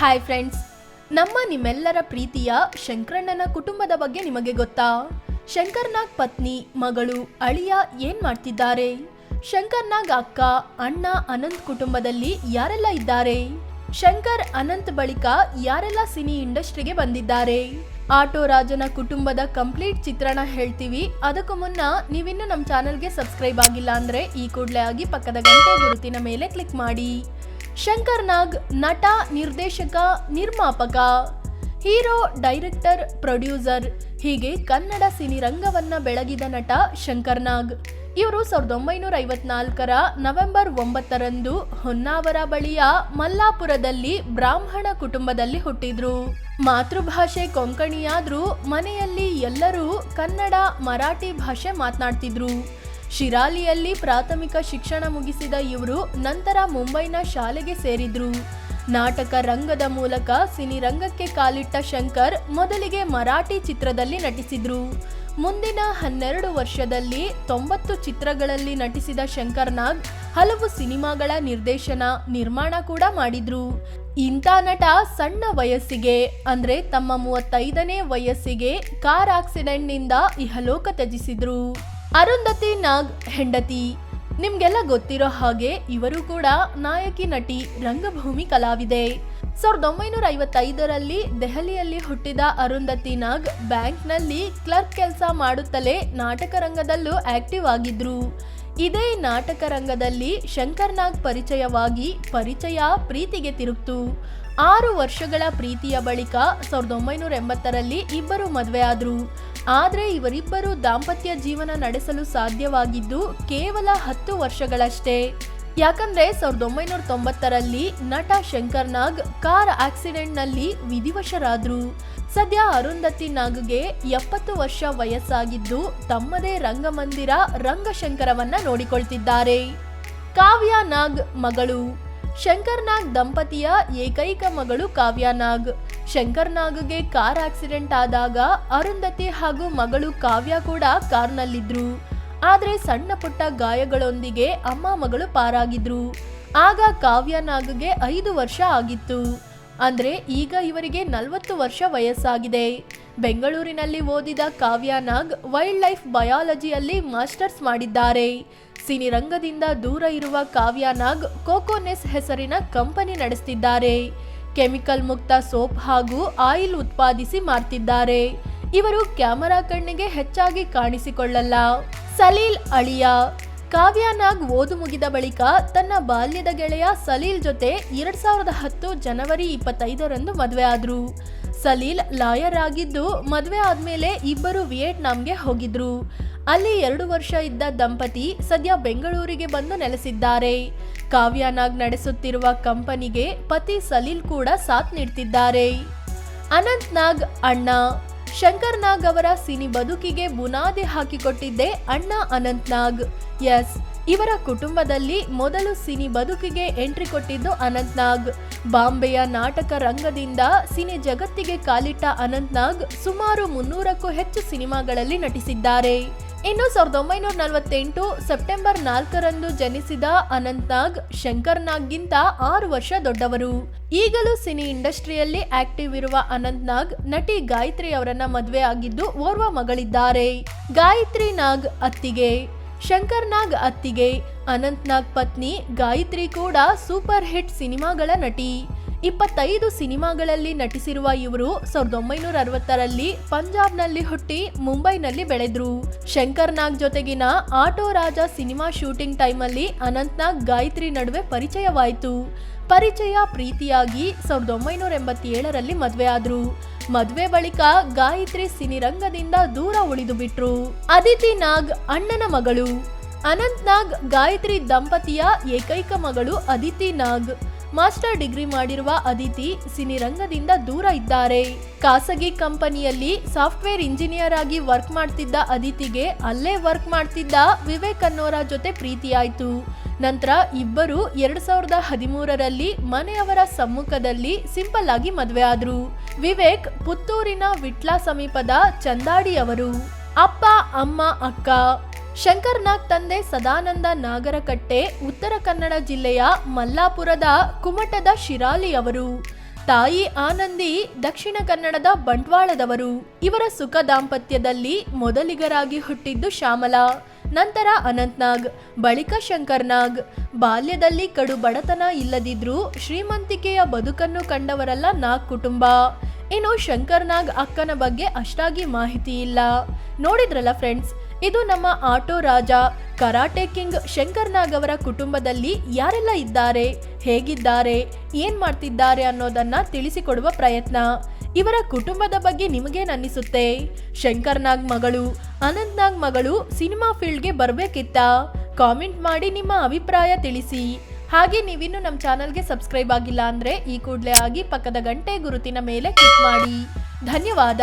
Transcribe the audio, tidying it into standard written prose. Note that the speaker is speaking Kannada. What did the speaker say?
ಹಾಯ್ ಫ್ರೆಂಡ್ಸ್, ನಿಮ್ಮೆಲ್ಲರ ಪ್ರೀತಿಯ ಶಂಕರಣ್ಣನ ಕುಟುಂಬದ ಬಗ್ಗೆ ನಿಮಗೆ ಗೊತ್ತಾ? ಶಂಕರ್ನಾಗ್ ಪತ್ನಿ, ಮಗಳು, ಅಳಿಯ ಏನ್ ಮಾಡ್ತಿದ್ದಾರೆ? ಶಂಕರ್ನಾಗ್ ಅಕ್ಕ, ಅಣ್ಣ, ಅನಂತ್ ಕುಟುಂಬದಲ್ಲಿ ಯಾರೆಲ್ಲ ಇದ್ದಾರೆ? ಶಂಕರ್ ಅನಂತ್ ಬಳಿಕ ಯಾರೆಲ್ಲ ಸಿನಿ ಇಂಡಸ್ಟ್ರಿಗೆ ಬಂದಿದ್ದಾರೆ? ಆಟೋ ರಾಜನ ಕುಟುಂಬದ ಕಂಪ್ಲೀಟ್ ಚಿತ್ರಣ ಹೇಳ್ತೀವಿ. ಅದಕ್ಕೂ ಮುನ್ನ ನೀವಿನ್ನು ನಮ್ಮ ಚಾನಲ್ಗೆ ಸಬ್ಸ್ಕ್ರೈಬ್ ಆಗಿಲ್ಲ ಅಂದ್ರೆ ಈ ಕೂಡಲೇ ಆಗಿ ಪಕ್ಕದ ಗಂಟೆ ಗುರುತಿನ ಮೇಲೆ ಕ್ಲಿಕ್ ಮಾಡಿ. ಶಂಕರ್ನಾಗ್ ನಟ, ನಿರ್ದೇಶಕ, ನಿರ್ಮಾಪಕ, ಹೀರೋ, ಡೈರೆಕ್ಟರ್, ಪ್ರೊಡ್ಯೂಸರ್ ಹೀಗೆ ಕನ್ನಡ ಸಿನಿರಂಗವನ್ನ ಬೆಳಗಿದ ನಟ ಶಂಕರ್ನಾಗ್. ಇವರು 1954ರ ನವೆಂಬರ್ 9ರಂದು ಹೊನ್ನಾವರ ಬಳಿಯ ಮಲ್ಲಾಪುರದಲ್ಲಿ ಬ್ರಾಹ್ಮಣ ಕುಟುಂಬದಲ್ಲಿ ಹುಟ್ಟಿದ್ರು. ಮಾತೃಭಾಷೆ ಕೊಂಕಣಿಯಾದ್ರೂ ಮನೆಯಲ್ಲಿ ಎಲ್ಲರೂ ಕನ್ನಡ, ಮರಾಠಿ ಭಾಷೆ ಮಾತನಾಡ್ತಿದ್ರು. ಶಿರಾಲಿಯಲ್ಲಿ ಪ್ರಾಥಮಿಕ ಶಿಕ್ಷಣ ಮುಗಿಸಿದ ಇವರು ನಂತರ ಮುಂಬೈನ ಶಾಲೆಗೆ ಸೇರಿದ್ರು. ನಾಟಕ ರಂಗದ ಮೂಲಕ ಸಿನಿರಂಗಕ್ಕೆ ಕಾಲಿಟ್ಟ ಶಂಕರ್ ಮೊದಲಿಗೆ ಮರಾಠಿ ಚಿತ್ರದಲ್ಲಿ ನಟಿಸಿದ್ರು. ಮುಂದಿನ 12 ವರ್ಷದಲ್ಲಿ 90 ಚಿತ್ರಗಳಲ್ಲಿ ನಟಿಸಿದ ಶಂಕರ್ನಾಗ್ ಹಲವು ಸಿನಿಮಾಗಳ ನಿರ್ದೇಶನ, ನಿರ್ಮಾಣ ಕೂಡ ಮಾಡಿದ್ರು. ಇಂಥ ನಟ ಸಣ್ಣ ವಯಸ್ಸಿಗೆ ಅಂದ್ರೆ ತಮ್ಮ 35ನೇ ವಯಸ್ಸಿಗೆ ಕಾರ್ ಆಕ್ಸಿಡೆಂಟ್ನಿಂದ ಇಹಲೋಕ ತ್ಯಜಿಸಿದ್ರು. ಅರುಂಧತಿ ನಾಗ್ ಹೆಂಡತಿ. ನಿಮ್ಗೆಲ್ಲ ಗೊತ್ತಿರೋ ಹಾಗೆ ಇವರು ಕೂಡ ನಾಯಕಿ ನಟಿ, ರಂಗಭೂಮಿ ಕಲಾವಿದೆ. 1955ರಲ್ಲಿ ದೆಹಲಿಯಲ್ಲಿ ಹುಟ್ಟಿದ ಅರುಂಧತಿ ನಾಗ್ ಬ್ಯಾಂಕ್ನಲ್ಲಿ ಕ್ಲರ್ಕ್ ಕೆಲಸ ಮಾಡುತ್ತಲೇ ನಾಟಕ ರಂಗದಲ್ಲೂ ಆಕ್ಟಿವ್ ಆಗಿದ್ರು. ಇದೇ ನಾಟಕ ರಂಗದಲ್ಲಿ ಶಂಕರ್ನಾಗ್ ಪರಿಚಯವಾಗಿ ಪ್ರೀತಿಗೆ ತಿರುಗ್ತು. 6 ವರ್ಷಗಳ ಪ್ರೀತಿಯ ಬಳಿಕ 1980ರಲ್ಲಿ ಇಬ್ಬರು ಮದುವೆ ಆದ್ರು. ಆದ್ರೆ ಇವರಿಬ್ಬರು ದಾಂಪತ್ಯ ಜೀವನ ನಡೆಸಲು ಸಾಧ್ಯವಾಗಿದ್ದು ಕೇವಲ 10 ವರ್ಷಗಳಷ್ಟೇ. ಯಾಕಂದ್ರೆ 1990ರಲ್ಲಿ ನಟ ಶಂಕರ್ನಾಗ್ ಕಾರ್ ಆಕ್ಸಿಡೆಂಟ್ನಲ್ಲಿ ವಿಧಿವಶರಾದ್ರು. ಸದ್ಯ ಅರುಂಧತಿ ನಾಗ್ಗೆ 70 ವರ್ಷ ವಯಸ್ಸಾಗಿದ್ದು ತಮ್ಮದೇ ರಂಗಮಂದಿರ ರಂಗಶಂಕರವನ್ನ ನೋಡಿಕೊಳ್ತಿದ್ದಾರೆ. ಕಾವ್ಯ ನಾಗ್ ಮಗಳು. ಶಂಕರ್ನಾಗ್ ದಂಪತಿಯ ಏಕೈಕ ಮಗಳು ಕಾವ್ಯ ನಾಗ್. ಶಂಕರ್ನಾಗ್ಗೆ ಕಾರ್ ಆಕ್ಸಿಡೆಂಟ್ ಆದಾಗ ಅರುಂಧತಿ ಹಾಗೂ ಮಗಳು ಕಾವ್ಯ ಕೂಡ ಕಾರ್ನಲ್ಲಿದ್ರು. ಆದ್ರೆ ಸಣ್ಣ ಪುಟ್ಟ ಗಾಯಗಳೊಂದಿಗೆ ಅಮ್ಮ ಮಗಳು ಪಾರಾಗಿದ್ರು. ಆಗ ಕಾವ್ಯ ನಾಗ್ಗೆ 5 ವರ್ಷ ಆಗಿತ್ತು. ಅಂದ್ರೆ ಈಗ ಇವರಿಗೆ 40 ವರ್ಷ ವಯಸ್ಸಾಗಿದೆ. ಬೆಂಗಳೂರಿನಲ್ಲಿ ಓದಿದ ಕಾವ್ಯ ನಾಗ್ ವೈಲ್ಡ್ ಲೈಫ್ ಬಯಾಲಜಿಯಲ್ಲಿ ಮಾಸ್ಟರ್ಸ್ ಮಾಡಿದ್ದಾರೆ. ಸಿನಿರಂಗದಿಂದ ದೂರ ಇರುವ ಕಾವ್ಯ ನಾಗ್ ಕೋಕೋನೆಸ್ ಹೆಸರಿನ ಕಂಪನಿ ನಡೆಸುತ್ತಿದ್ದಾರೆ. ಕೆಮಿಕಲ್ ಮುಕ್ತ ಸೋಪ್ ಹಾಗೂ ಆಯಿಲ್ ಉತ್ಪಾದಿಸಿ ಮಾರ್ತಿದ್ದಾರೆ. ಇವರು ಕ್ಯಾಮರಾ ಕಣ್ಣಿಗೆ ಹೆಚ್ಚಾಗಿ ಕಾಣಿಸಿಕೊಳ್ಳಲ್ಲ. ಸಲೀಲ್ ಅಳಿಯ. ಕಾವ್ಯ ನಾಗ್ ಓದು ಮುಗಿದ ಬಳಿಕ ತನ್ನ ಬಾಲ್ಯದ ಗೆಳೆಯ ಸಲೀಲ್ ಜೊತೆ 2010 ಜನವರಿ 25ರಂದು ಮದುವೆ ಆದ್ರು. ಸಲೀಲ್ ಲಾಯರ್ ಆಗಿದ್ದು ಮದುವೆ ಆದ್ಮೇಲೆ ಇಬ್ಬರು ವಿಯೆಟ್ನಾಂಗೆ ಹೋಗಿದ್ರು. ಅಲ್ಲಿ 2 ವರ್ಷ ಇದ್ದ ದಂಪತಿ ಸದ್ಯ ಬೆಂಗಳೂರಿಗೆ ಬಂದು ನೆಲೆಸಿದ್ದಾರೆ. ಕಾವ್ಯ ನಾಗ್ ನಡೆಸುತ್ತಿರುವ ಕಂಪನಿಗೆ ಪತಿ ಸಲೀಲ್ ಕೂಡ ಸಾಥ್ ನೀಡ್ತಿದ್ದಾರೆ. ಅನಂತ್ ನಾಗ್ ಅಣ್ಣ. ಶಂಕರ್ನಾಗ್ ಅವರ ಸಿನಿ ಬದುಕಿಗೆ ಬುನಾದಿ ಹಾಕಿಕೊಟ್ಟಿದ್ದೆ ಅಣ್ಣ ಅನಂತ್ ನಾಗ್. ಎಸ್, ಇವರ ಕುಟುಂಬದಲ್ಲಿ ಮೊದಲು ಸಿನಿ ಬದುಕಿಗೆ ಎಂಟ್ರಿ ಕೊಟ್ಟಿದ್ದು ಅನಂತ್ ನಾಗ್. ಬಾಂಬೆಯ ನಾಟಕ ರಂಗದಿಂದ ಸಿನಿ ಜಗತ್ತಿಗೆ ಕಾಲಿಟ್ಟ ಅನಂತ್ ನಾಗ್ ಸುಮಾರು 300ಕ್ಕೂ ಹೆಚ್ಚು ಸಿನಿಮಾಗಳಲ್ಲಿ ನಟಿಸಿದ್ದಾರೆ. ಇನ್ನು 1948 ಸೆಪ್ಟೆಂಬರ್ 4ರಂದು ಜನಿಸಿದ ಅನಂತ್ ನಾಗ್ ಶಂಕರ್ನಾಗ್ಗಿಂತ 6 ವರ್ಷ ದೊಡ್ಡವರು. ಈಗಲೂ ಸಿನಿ ಇಂಡಸ್ಟ್ರಿಯಲ್ಲಿ ಆಕ್ಟಿವ್ ಇರುವ ಅನಂತ್ ನಾಗ್ ನಟಿ ಗಾಯತ್ರಿ ಅವರನ್ನ ಮದುವೆ ಆಗಿದ್ದು ಓರ್ವ ಮಗಳಿದ್ದಾರೆ. ಗಾಯತ್ರಿ ನಾಗ್ ಅತ್ತಿಗೆ. ಶಂಕರ್ನಾಗ್ ಅತ್ತಿಗೆ. ಅನಂತ್ ನಾಗ್ ಪತ್ನಿ ಗಾಯತ್ರಿ ಕೂಡ ಸೂಪರ್ ಹಿಟ್ ಸಿನಿಮಾಗಳ ನಟಿ. 25 ಸಿನಿಮಾಗಳಲ್ಲಿ ನಟಿಸಿರುವ ಇವರು 1960ರಲ್ಲಿ ಪಂಜಾಬ್ನಲ್ಲಿ ಹುಟ್ಟಿ ಮುಂಬೈನಲ್ಲಿ ಬೆಳೆದ್ರು. ಶಂಕರ್ನಾಗ್ ಜೊತೆಗಿನ ಆಟೋ ರಾಜ ಸಿನಿಮಾ ಶೂಟಿಂಗ್ ಟೈಮಲ್ಲಿ ಅನಂತ್ ನಾಗ್ ಗಾಯತ್ರಿ ನಡುವೆ ಪರಿಚಯವಾಯಿತು. ಪ್ರೀತಿಯಾಗಿ 1987ರಲ್ಲಿ ಮದುವೆ ಆದ್ರು. ಮದುವೆ ಬಳಿಕ ಗಾಯತ್ರಿ ಸಿನಿರಂಗದಿಂದ ದೂರ ಉಳಿದು ಬಿಟ್ರು. ಅದಿತಿ ನಾಗ್ ಅಣ್ಣನ ಮಗಳು. ಅನಂತ್ ನಾಗ್ ಗಾಯತ್ರಿ ದಂಪತಿಯ ಏಕೈಕ ಮಗಳು ಅದಿತಿ ನಾಗ್. ಮಾಸ್ಟರ್ ಡಿಗ್ರಿ ಮಾಡಿರುವ ಅದಿತಿ ಸಿನಿರಂಗದಿಂದ ದೂರ ಇದ್ದಾರೆ. ಖಾಸಗಿ ಕಂಪನಿಯಲ್ಲಿ ಸಾಫ್ಟ್ವೇರ್ ಇಂಜಿನಿಯರ್ ಆಗಿ ವರ್ಕ್ ಮಾಡ್ತಿದ್ದ ಅದಿತಿಗೆ ಅಲ್ಲೇ ವರ್ಕ್ ಮಾಡ್ತಿದ್ದ ವಿವೇಕ್ ಅನ್ನೋರ ಜೊತೆ ಪ್ರೀತಿಯಾಯ್ತು. ನಂತರ ಇಬ್ಬರು 2013ರಲ್ಲಿ ಮನೆಯವರ ಸಮ್ಮುಖದಲ್ಲಿ ಸಿಂಪಲ್ ಆಗಿ ಮದುವೆ ಆದ್ರು. ವಿವೇಕ್ ಪುತ್ತೂರಿನ ವಿಟ್ಲ ಸಮೀಪದ ಚಂದಾಡಿಯವರು. ಅಪ್ಪ, ಅಮ್ಮ, ಅಕ್ಕ. ಶಂಕರ್ನಾಗ್ ತಂದೆ ಸದಾನಂದ ನಾಗರಕಟ್ಟೆ ಉತ್ತರ ಕನ್ನಡ ಜಿಲ್ಲೆಯ ಮಲ್ಲಾಪುರದ ಕುಮಟದ ಶಿರಾಲಿ ಅವರು. ತಾಯಿ ಆನಂದಿ ದಕ್ಷಿಣ ಕನ್ನಡದ ಬಂಟ್ವಾಳದವರು. ಇವರ ಸುಖ ದಾಂಪತ್ಯದಲ್ಲಿ ಮೊದಲಿಗರಾಗಿ ಹುಟ್ಟಿದ್ದು ಶ್ಯಾಮಲಾ, ನಂತರ ಅನಂತ್ನಾಗ್, ಬಳಿಕ ಶಂಕರ್ನಾಗ್. ಬಾಲ್ಯದಲ್ಲಿ ಕಡು ಬಡತನ ಇಲ್ಲದಿದ್ರೂ ಶ್ರೀಮಂತಿಕೆಯ ಬದುಕನ್ನು ಕಂಡವರಲ್ಲ ನಾಗ್ ಕುಟುಂಬ. ಇನ್ನು ಶಂಕರ್ನಾಗ್ ಅಕ್ಕನ ಬಗ್ಗೆ ಅಷ್ಟಾಗಿ ಮಾಹಿತಿ ಇಲ್ಲ. ನೋಡಿದ್ರಲ್ಲ ಫ್ರೆಂಡ್ಸ್, ಇದು ನಮ್ಮ ಆಟೋ ರಾಜ, ಕರಾಟೆ ಕಿಂಗ್ ಶಂಕರ್ನಾಗ್ ಅವರ ಕುಟುಂಬದಲ್ಲಿ ಯಾರೆಲ್ಲ ಇದ್ದಾರೆ, ಹೇಗಿದ್ದಾರೆ, ಏನ್ ಮಾಡ್ತಿದ್ದಾರೆ ಅನ್ನೋದನ್ನ ತಿಳಿಸಿಕೊಡುವ ಪ್ರಯತ್ನ. ಇವರ ಕುಟುಂಬದ ಬಗ್ಗೆ ನಿಮಗೇನನ್ನಿಸುತ್ತೆ? ಶಂಕರ್ನಾಗ್ ಮಗಳು, ಅನಂತ್ನಾಗ್ ಮಗಳು ಸಿನಿಮಾ ಫೀಲ್ಡ್ಗೆ ಬರ್ಬೇಕಿತ್ತ? ಕಾಮೆಂಟ್ ಮಾಡಿ ನಿಮ್ಮ ಅಭಿಪ್ರಾಯ ತಿಳಿಸಿ. ಹಾಗೆ ನೀವಿನ್ನು ನಮ್ಮ ಚಾನಲ್ಗೆ ಸಬ್ಸ್ಕ್ರೈಬ್ ಆಗಿಲ್ಲ ಅಂದ್ರೆ ಈ ಕೂಡಲೇ ಆಗಿ ಪಕ್ಕದ ಗಂಟೆ ಗುರುತಿನ ಮೇಲೆ ಕ್ಲಿಕ್ ಮಾಡಿ. ಧನ್ಯವಾದ.